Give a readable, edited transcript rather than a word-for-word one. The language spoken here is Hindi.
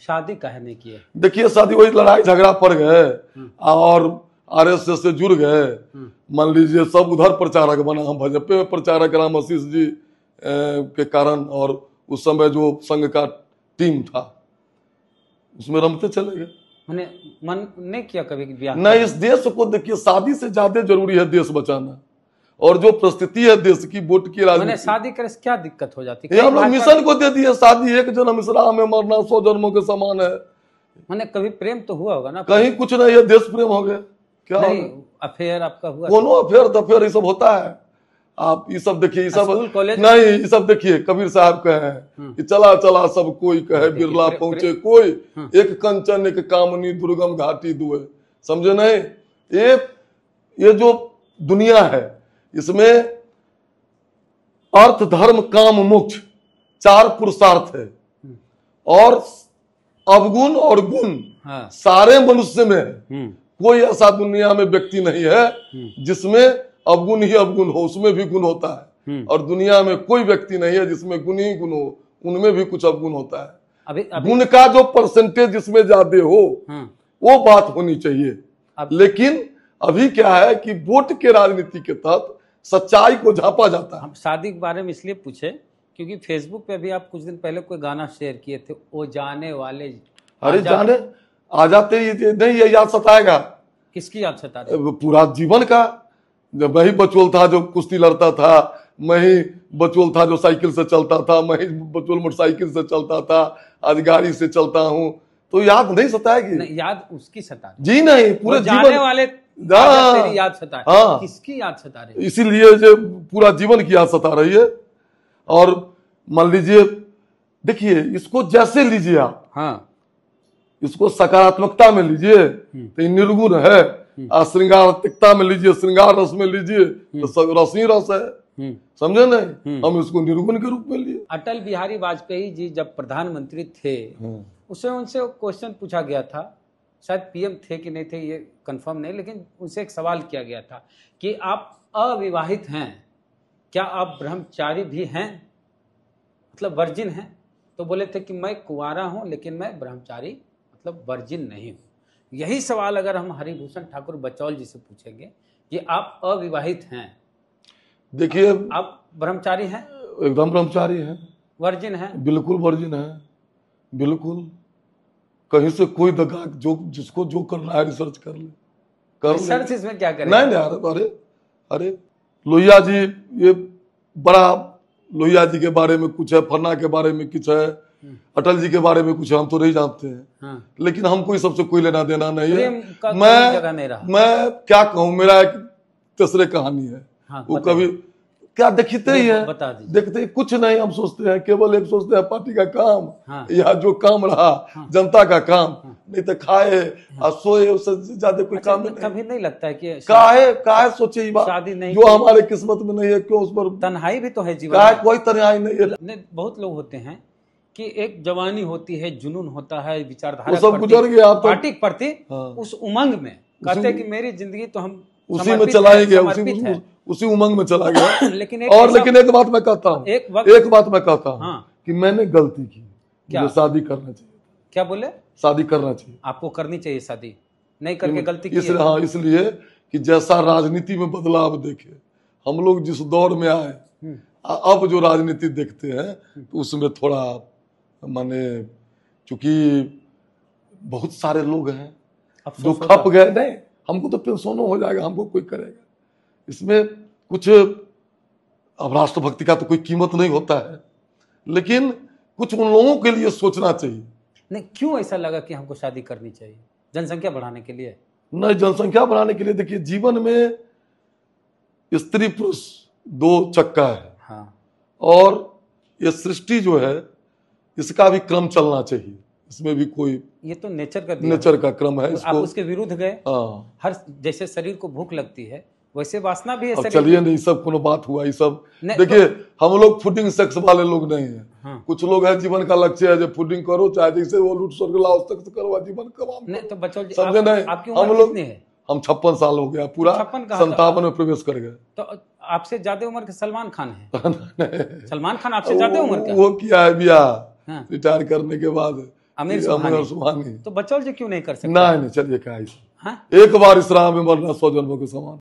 शादी काहे नहीं किए? देखिए शादी वही लड़ाई झगड़ा पड़ गए और आरएसएस से जुड़ गए, मान लीजिए सब उधर प्रचारक बना, हम भाजपा में प्रचारक राम आशीष जी के कारण, और उस समय जो संघ का टीम था उसमें रमते चले गए। मैंने मन नहीं किया कभी कि ब्याह? नहीं, इस देश को देखिए शादी से ज्यादा जरूरी है देश बचाना, और जो परिस्थिति है देश की वोट की राजनीति। शादी करे से क्या दिक्कत हो जाती है? हम लोग मिशन को दे दिए, शादी एक जन्म इस राह में मरना 100 जन्मों के समान है। मैंने कभी प्रेम तो हुआ होगा ना? कहीं कुछ नहीं है, देश प्रेम हो गया क्या? नहीं, अफेयर आपका हुआ? कोनो अफेयर तफेयर ये सब होता है? आप ये सब देखिए, ये सब नहीं, ये सब देखिए कबीर साहब कहे हैं कि चला चला सब कोई कहे बिरला पहुंचे कोई, एक कंचन एक कामनी दुर्गम घाटी दुए। समझे नहीं? ये जो दुनिया है इसमें अर्थ धर्म काम मोक्ष 4 पुरुषार्थ है, और अवगुण और गुण सारे मनुष्य में है। कोई ऐसा दुनिया में व्यक्ति नहीं है जिसमें अवगुण ही अवगुण हो, उसमें भी गुण होता है। और दुनिया में कोई व्यक्ति नहीं है जिसमें गुण ही गुण हो, उनमें भी कुछ अवगुण होता है। गुण का जो परसेंटेज जिसमें ज्यादा हो वो बात होनी चाहिए। लेकिन अभी क्या है कि वोट के राजनीति के तहत सच्चाई को झांपा जाता है। हम शादी के बारे में इसलिए पूछे क्योंकि फेसबुक पे भी आप कुछ दिन पहले कोई गाना शेयर किए थे, ओ जाने वाले। अरे जाने आ जाते ही नहीं, ये याद सताएगा। किसकी याद सता रही? पूरा जीवन का। जब मैं ही बचोल था जो कुश्ती लड़ता था, मैं ही बचोल था जो साइकिल से चलता था, मैं ही बचोल मोटरसाइकिल से चलता था, आज गाड़ी से चलता हूँ, तो याद नहीं सताएगी? नहीं, याद उसकी सता जी नहीं, पूरे जाने वाले तेरी याद सता रही। हाँ, किसकी याद सता रही? इसीलिए जो पूरा जीवन की याद सता रही है। और मान लीजिए, देखिए इसको जैसे लीजिए आप, हाँ, इसको सकारात्मकता में लीजिए तो निर्गुण है, श्रृंगारिकता में लीजिए, श्रृंगार रस में लीजिए तो रस ही रस है। समझे नहीं? हम इसको निर्गुण के रूप में लिए। अटल बिहारी वाजपेयी जी जब प्रधानमंत्री थे उसे उनसे क्वेश्चन पूछा गया था, शायद पीएम थे कि नहीं थे ये कंफर्म नहीं, लेकिन उनसे एक सवाल किया गया था कि आप अविवाहित हैं, क्या आप ब्रह्मचारी भी हैं, मतलब वर्जिन हैं? तो बोले थे कि मैं कुंवारा हूं लेकिन मैं ब्रह्मचारी मतलब वर्जिन नहीं हूं। यही सवाल अगर हम हरिभूषण ठाकुर बचौल जी से पूछेंगे कि आप अविवाहित हैं, देखिए आप ब्रह्मचारी हैं? एकदम ब्रह्मचारी हैं। वर्जिन हैं? बिल्कुल वर्जिन है, बिल्कुल। कहीं से कोई दगा, जो जिसको जो करना है रिसर्च कर ले, कर रिसर्च इसमें क्या करें? नहीं, अरे लोहिया जी, ये बड़ा लोहिया जी के बारे में कुछ है, फन्ना के बारे में कुछ है, अटल जी के बारे में कुछ है, हम तो नहीं जानते हैं। हाँ। लेकिन हमको इस सबसे कोई लेना देना नहीं है। मैं क्या कहूँ, मेरा एक तीसरे कहानी है। हाँ, वो कभी क्या देखते ही है, देखते ही कुछ नहीं, हम सोचते हैं केवल एक सोचते हैं पार्टी का काम। हाँ। या जो काम रहा हाँ। जनता का काम। हाँ। नहीं तो खाए और सोए, उससे ज्यादा कोई काम नहीं। कभी नहीं लगता है कि काहे सोचे ये बात, शादी नहीं जो हमारे किस्मत में नहीं है, क्यों उस पर? तन्हाई भी तो है जीवन में। कोई तन्हाई नहीं है। बहुत लोग होते हैं कि एक जवानी होती है, जुनून होता है, विचारधारा सब गुजर गया, पार्टी के प्रति उस उमंग में कहते हैं कि मेरी जिंदगी तो हम उसी में चलाएंगे, उसी उमंग में चला गया। लेकिन एक बात मैं कहता हूँ, एक बात मैं कहता हूँ कि मैंने गलती की, मुझे शादी करना चाहिए। क्या बोले? शादी करना चाहिए। आपको करनी चाहिए शादी, नहीं करके गलती की? हाँ, इसलिए कि जैसा राजनीति में बदलाव देखे, हम लोग जिस दौर में आए, अब जो राजनीति देखते हैं तो उसमें थोड़ा माने, चूंकि बहुत सारे लोग हैं जो खप गए। नहीं, हमको तो पेंशनों हो जाएगा, हमको कोई करेगा, इसमें कुछ अब राष्ट्रभक्ति का तो कोई कीमत नहीं होता है, लेकिन कुछ उन लोगों के लिए सोचना चाहिए। नहीं, क्यों ऐसा लगा कि हमको शादी करनी चाहिए? जनसंख्या बढ़ाने के लिए? नहीं, जनसंख्या बढ़ाने के लिए देखिए, जीवन में स्त्री पुरुष 2 चक्का है। हाँ। और ये सृष्टि जो है इसका भी क्रम चलना चाहिए, इसमें भी कोई, ये तो नेचर का क्रम है। आप उसके विरुद्ध गए। हर जैसे शरीर को भूख लगती है वैसे वासना भी है। चलिए नहीं, सब कोनो बात हुआ, ये सब देखिए तो, हम लोग फूडिंग सेक्स वाले लोग नहीं है। हाँ। कुछ लोग हैं जीवन का लक्ष्य है जो फूडिंग करो, चाहे जैसे वो लूट स्वर्ग लाओ, सेक्स करो, जीवन कमाओ। तो बच्चों समझे नहीं, हम लोग, हम 56 साल हो गया, पूरा 57 में प्रवेश कर गए। तो आपसे ज्यादा उम्र के सलमान खान है। सलमान खान आपसे ज्यादा उम्र का? वो किया है बिया रिटायर करने के बाद, आमिर सुबहानी। तो बचौल जी क्यों नहीं कर सकते? नहीं चलिए क्या हाँ? एक बार इस राह में मरना 100 जन्मों के समान।